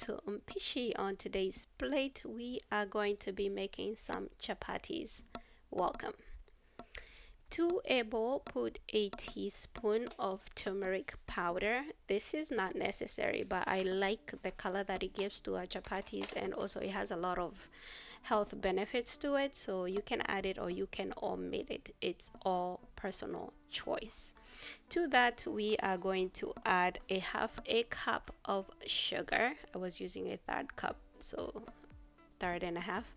to Mpishi. On today's plate, we are going to be making some chapatis. Welcome. To a bowl, put a teaspoon of turmeric powder. This is not necessary, but I like the color that it gives to our chapatis, and also it has a lot of health benefits to it, so you can add it or you can omit it. It's all personal choice. To that, we are going to add a half a cup of sugar. I was using a third cup, so third and a half.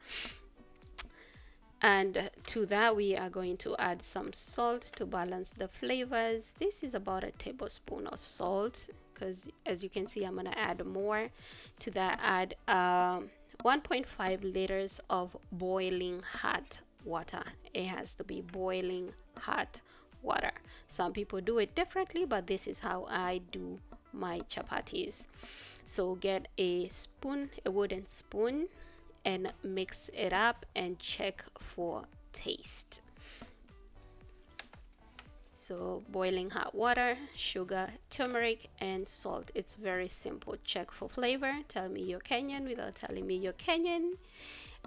And to that, we are going to add some salt to balance the flavors. This is about a tablespoon of salt, because as you can see, I'm gonna add more. To that, add 1.5 liters of boiling hot water. It has to be boiling hot water. Some people do it differently, but this is how I do my chapatis. So get a spoon, a wooden spoon, and mix it up and check for taste. So boiling hot water, sugar, turmeric, and salt. It's very simple. Check for flavor. Tell me you're Kenyan without telling me you're Kenyan.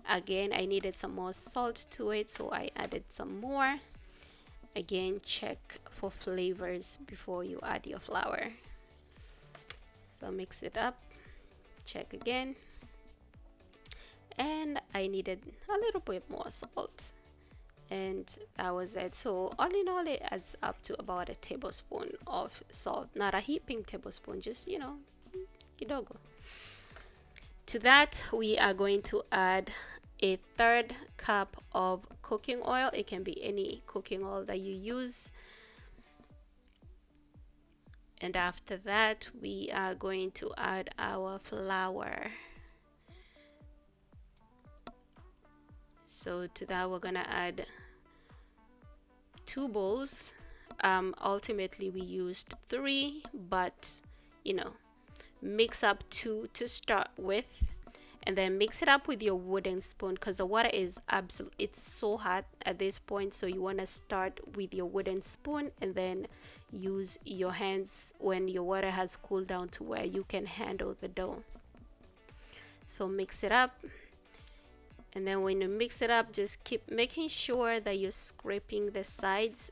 Again, I needed some more salt to it, so I added some more. Again, check for flavors before you add your flour. So mix it up, check again. And I needed a little bit more salt, and that was it. So all in all, it adds up to about a tablespoon of salt, not a heaping tablespoon, just kidogo. To that, we are going to add a third cup of cooking oil. It can be any cooking oil that you use. And after that, we are going to add our flour. So to that, we're gonna add 2 bowls. Ultimately we used 3, but mix up 2 to start with, and then mix it up with your wooden spoon, because the water is it's so hot at this point, so you want to start with your wooden spoon and then use your hands when your water has cooled down to where you can handle the dough. So mix it up, and then when you mix it up, just keep making sure that you're scraping the sides,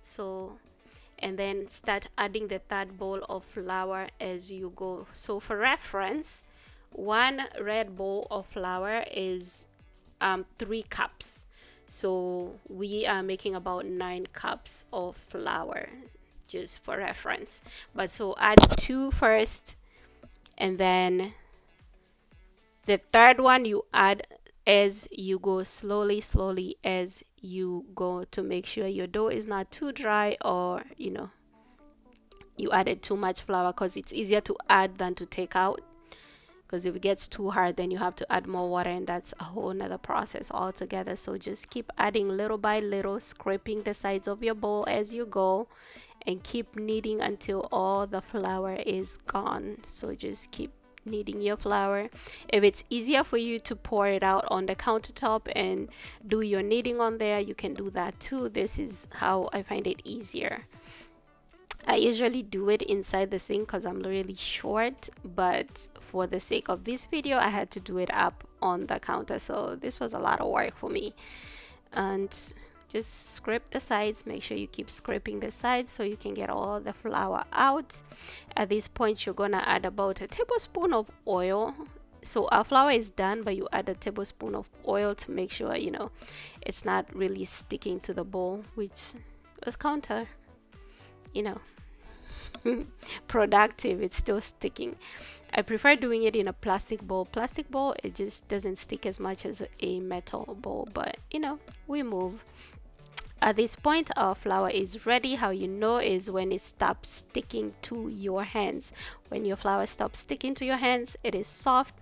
and then start adding the third bowl of flour as you go. So for reference, 1 red bowl of flour is 3 cups. So we are making about 9 cups of flour, just for reference. But so add 2 first, and then the third one you add as you go, slowly as you go, to make sure your dough is not too dry, or you added too much flour, because it's easier to add than to take out. Because if it gets too hard, then you have to add more water, and that's a whole nother process altogether. So just keep adding little by little, scraping the sides of your bowl as you go, and keep kneading until all the flour is gone. So just keep kneading your flour. If it's easier for you to pour it out on the countertop and do your kneading on there, you can do that too. This is how I find it easier. I usually do it inside the sink because I'm really short, but for the sake of this video, I had to do it up on the counter, so this was a lot of work for me. And just scrape the sides. Make sure you keep scraping the sides so you can get all the flour out. At this point, you're gonna add about a tablespoon of oil. So our flour is done, but you add a tablespoon of oil to make sure it's not really sticking to the bowl, which was counter productive. It's still sticking. I prefer doing it in a plastic bowl. It just doesn't stick as much as a metal bowl, but we move. At this point, our flour is ready. How you know is when it stops sticking to your hands. When your flour stops sticking to your hands, it is soft,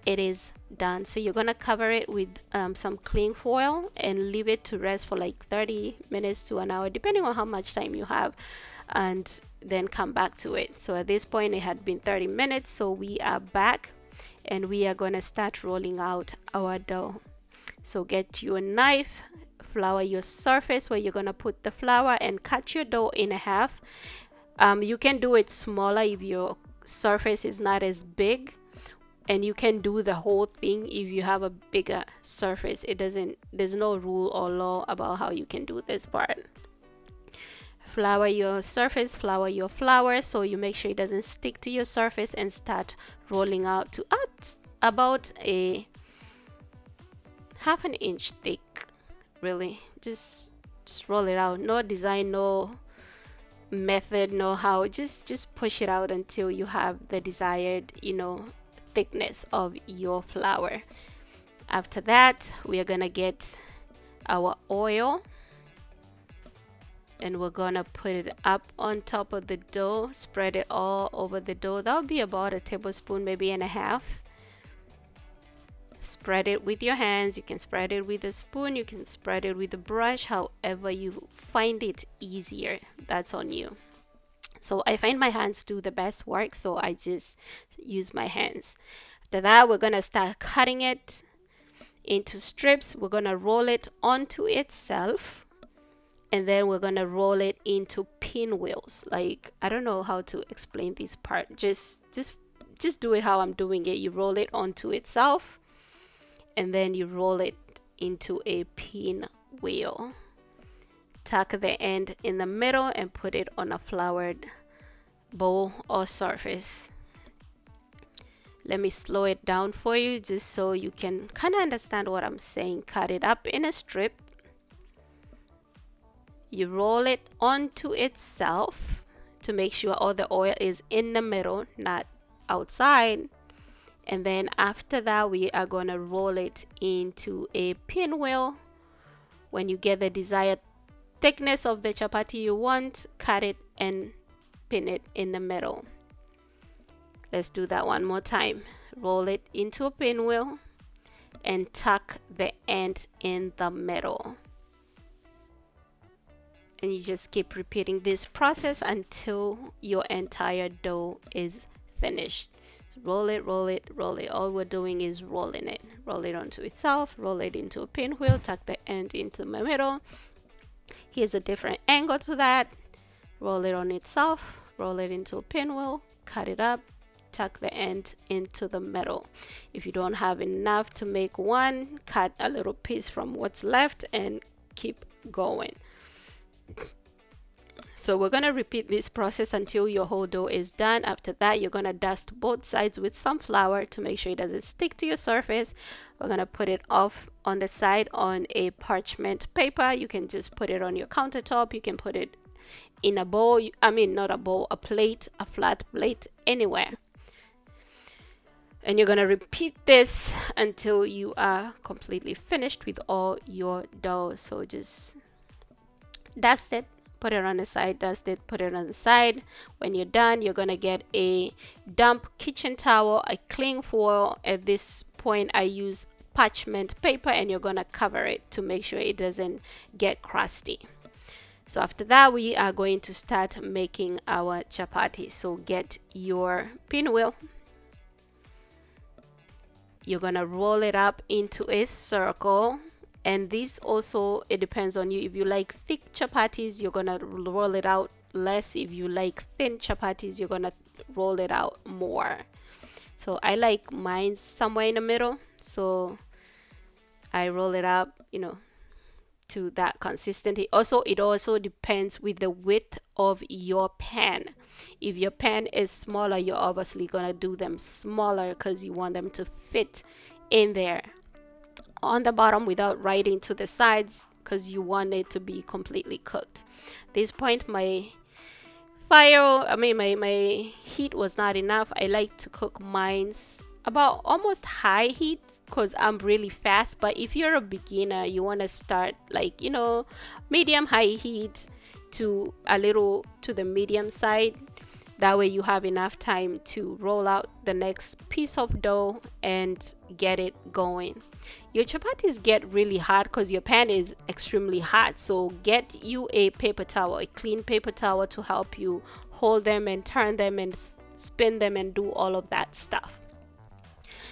it is done. So you're gonna cover it with some cling foil and leave it to rest for like 30 minutes to an hour, depending on how much time you have, and then come back to it. So at this point, it had been 30 minutes, so we are back, and we are gonna start rolling out our dough. So get your knife, flour your surface where you're gonna put the flour, and cut your dough in half. You can do it smaller if your surface is not as big, and you can do the whole thing if you have a bigger surface. There's no rule or law about how you can do this part. Flour your surface, flour your flour, so you make sure it doesn't stick to your surface, and start rolling out to about a half an inch thick. Really, just roll it out. No design, no method, no how. Just push it out until you have the desired, thickness of your flour. After that, we are gonna get our oil, and we're gonna put it up on top of the dough, spread it all over the dough. That would be about a tablespoon, maybe and a half. Spread it with your hands. You can spread it with a spoon, you can spread it with a brush, however you find it easier. That's on you. So I find my hands do the best work, so I just use my hands. After that, we're gonna start cutting it into strips. We're gonna roll it onto itself, and then we're gonna roll it into pinwheels. Like, I don't know how to explain this part. Just do it how I'm doing it. You roll it onto itself, and then you roll it into a pinwheel. Tuck the end in the middle and put it on a floured bowl or surface. Let me slow it down for you just so you can kind of understand what I'm saying. Cut it up in a strip. You roll it onto itself to make sure all the oil is in the middle, not outside. And then after that, we are going to roll it into a pinwheel. When you get the desired thickness of the chapati you want, cut it and pin it in the middle. Let's do that one more time. Roll it into a pinwheel and tuck the end in the middle. And you just keep repeating this process until your entire dough is finished. So roll it, roll it, roll it. All we're doing is rolling it. Roll it onto itself, roll it into a pinwheel, tuck the end into the middle. Here's a different angle to that. Roll it on itself, roll it into a pinwheel, cut it up, tuck the end into the middle. If you don't have enough to make one, cut a little piece from what's left and keep going. So we're going to repeat this process until your whole dough is done. After that, you're going to dust both sides with some flour to make sure it doesn't stick to your surface. We're going to put it off on the side on a parchment paper. You can just put it on your countertop. You can put it in a bowl. Not a bowl, a plate, a flat plate, anywhere. And you're going to repeat this until you are completely finished with all your dough. So just dust it, put it on the side, dust it, put it on the side. When you're done, you're going to get a damp kitchen towel, a cling foil. At this point, I use parchment paper, and you're going to cover it to make sure it doesn't get crusty. So after that, we are going to start making our chapati. So get your pinwheel. You're going to roll it up into a circle. And this also, it depends on you. If you like thick chapatis, you're gonna roll it out less. If you like thin chapatis, you're gonna roll it out more. So I like mine somewhere in the middle, so I roll it up, to that consistency. Also, it also depends with the width of your pan. If your pan is smaller, you're obviously gonna do them smaller because you want them to fit in there on the bottom without riding to the sides, because you want it to be completely cooked. At this point, my heat was not enough. I like to cook mines about almost high heat because I'm really fast. But if you're a beginner, you want to start medium high heat to a little to the medium side. That way you have enough time to roll out the next piece of dough and get it going. Your chapatis get really hot because your pan is extremely hot. So get you a paper towel, a clean paper towel, to help you hold them and turn them and spin them and do all of that stuff.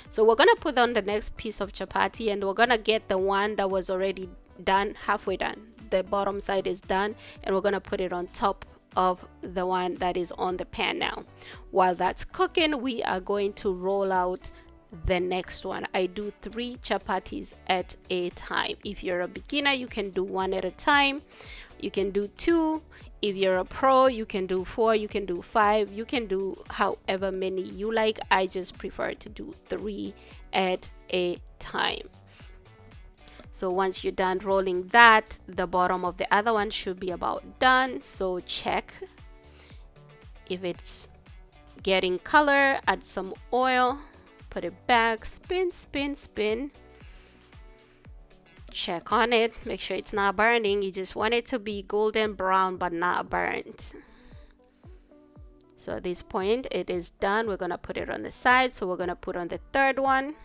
So we're going to put on the next piece of chapati, and we're going to get the one that was already done, halfway done. The bottom side is done, and we're going to put it on top of the one that is on the pan now. While that's cooking, we are going to roll out the next one. I do 3 chapatis at a time. If you're a beginner, you can do 1 at a time. You can do 2. If you're a pro, you can do 4, you can do 5, you can do however many you like. I just prefer to do 3 at a time. So once you're done rolling that, the bottom of the other one should be about done. So check if it's getting color, add some oil, put it back, spin, spin, spin. Check on it, make sure it's not burning. You just want it to be golden brown but not burnt. So at this point it is done. We're gonna put it on the side. So we're gonna put on the third one,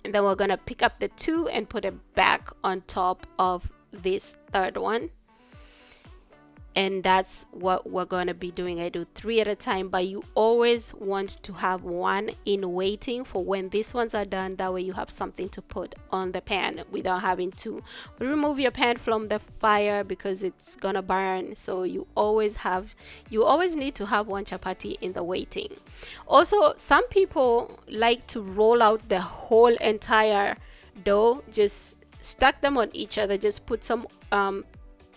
and then we're gonna pick up the 2 and put it back on top of this third one. And that's what we're going to be doing. I do 3 at a time, but you always want to have 1 in waiting for when these ones are done. That way you have something to put on the pan without having to remove your pan from the fire because it's gonna burn. So you always need to have 1 chapati in the waiting. Also, some people like to roll out the whole entire dough, just stack them on each other, just put some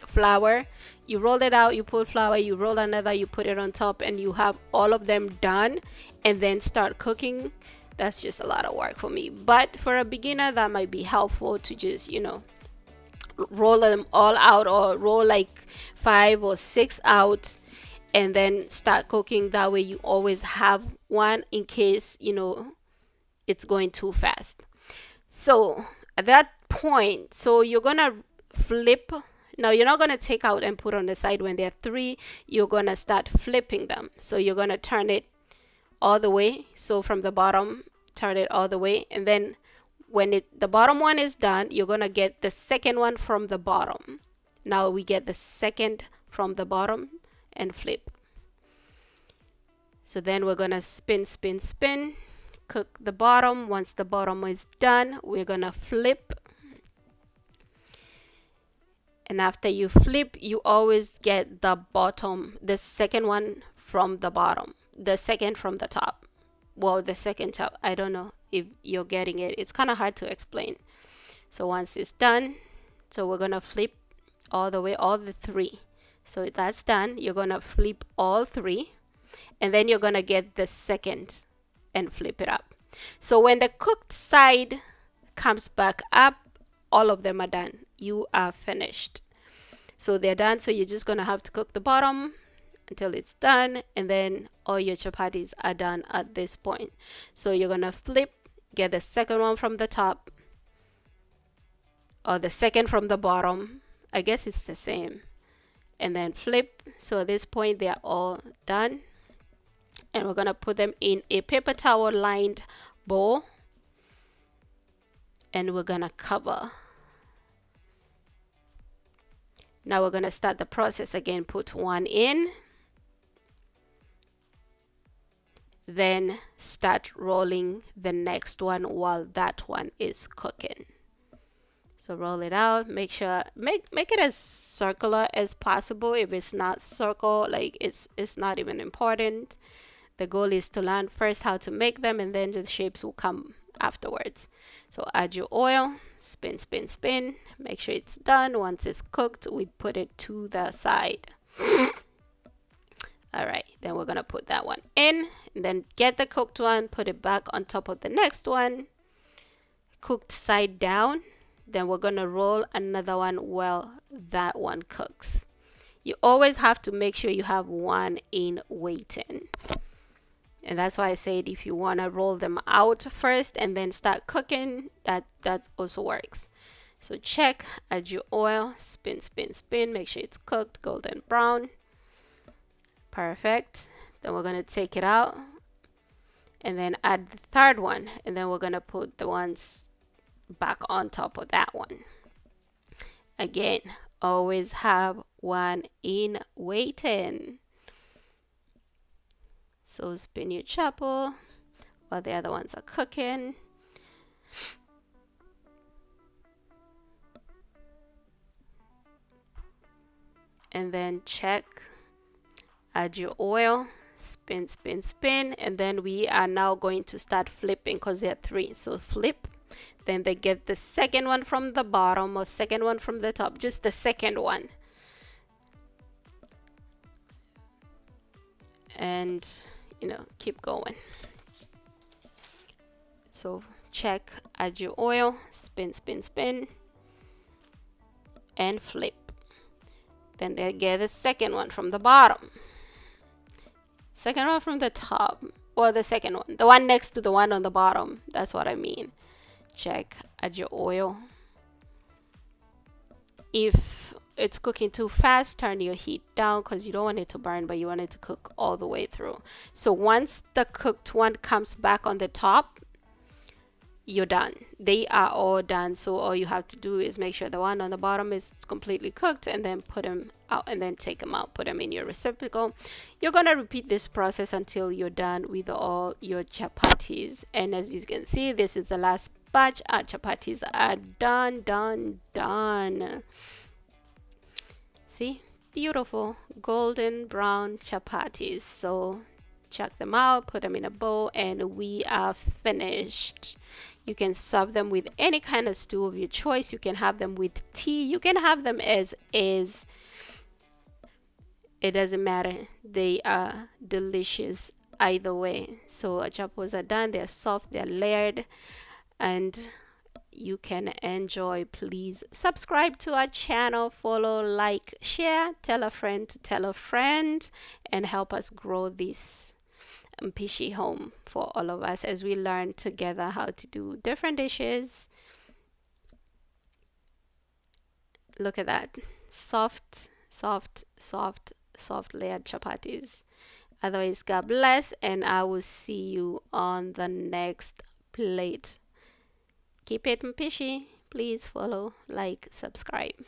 flour, you roll it out, you put flour, you roll another, you put it on top, and you have all of them done and then start cooking. That's just a lot of work for me, but for a beginner that might be helpful to just, you know, roll them all out, or roll like 5 or 6 out and then start cooking. That way you always have 1 in case, you know, it's going too fast. So at that point, so you're gonna flip. Now you're not going to take out and put on the side when they're 3. You're going to start flipping them. So you're going to turn it all the way. So from the bottom, turn it all the way. And then when the bottom one is done, you're going to get the second one from the bottom. Now we get the second from the bottom and flip. So then we're going to spin, spin, spin, cook the bottom. Once the bottom is done, we're going to flip. And after you flip, you always get the bottom, the second one from the bottom, the second from the top. Well, the second top, I don't know if you're getting it. It's kind of hard to explain. So once it's done, so we're going to flip all the way, all the 3. So that's done. You're going to flip all 3. And then you're going to get the second and flip it up. So when the cooked side comes back up, all of them are done. You are finished. So they're done. So you're just gonna have to cook the bottom until it's done, and then all your chapatis are done at this point. So you're gonna flip, get the second one from the top, or the second from the bottom. I guess it's the same. And then flip. So at this point they are all done. And we're gonna put them in a paper towel lined bowl, and we're gonna cover. Now we're going to start the process again. Put 1 in, then start rolling the next one while that one is cooking. So roll it out, make sure make it as circular as possible. If it's not circle, like it's not even important. The goal is to learn first how to make them, and then the shapes will come afterwards. So add your oil, spin, spin, spin, make sure it's done. Once it's cooked, we put it to the side. All right, then we're gonna put that one in, and then get the cooked one, put it back on top of the next one, cooked side down. Then we're gonna roll another one while that one cooks. You always have to make sure you have 1 in waiting. And that's why I said if you want to roll them out first and then start cooking, that also works. So check, add your oil, spin, spin, spin, make sure it's cooked golden brown. Perfect. Then we're going to take it out and then add the third one, and then we're going to put the ones back on top of that one. Again, always have 1 in waiting. So spin your chapel while the other ones are cooking. And then check, add your oil, spin, spin, spin, and then we are now going to start flipping because there are three. So flip, then they get the second one from the bottom or second one from the top, just the second one. And keep going. So check, add your oil, spin, spin, spin, and flip. Then they get the second one from the bottom, second one from the top, or the second one, the one next to the one on the bottom. That's what I mean. Check, add your oil. If it's cooking too fast, turn your heat down because you don't want it to burn, but you want it to cook all the way through. So once the cooked one comes back on the top, you're done. They are all done. So all you have to do is make sure the one on the bottom is completely cooked, and then put them out, and then take them out, put them in your receptacle. You're gonna repeat this process until you're done with all your chapatis. And as you can see, this is the last batch. Our chapatis are done, done. See, beautiful golden brown chapatis. So check them out, put them in a bowl, and we are finished. You can serve them with any kind of stew of your choice. You can have them with tea. You can have them as is. It doesn't matter. They are delicious either way. So our chapos are done. They're soft. They're layered. And you can enjoy. Please subscribe to our channel. Follow, like, share. Tell a friend to tell a friend. And help us grow this Mpishi home for all of us as we learn together how to do different dishes. Look at that. Soft, soft, soft, soft layered chapatis. Otherwise, God bless, and I will see you on the next plate. Keep it Mpishi. Please follow, like, subscribe.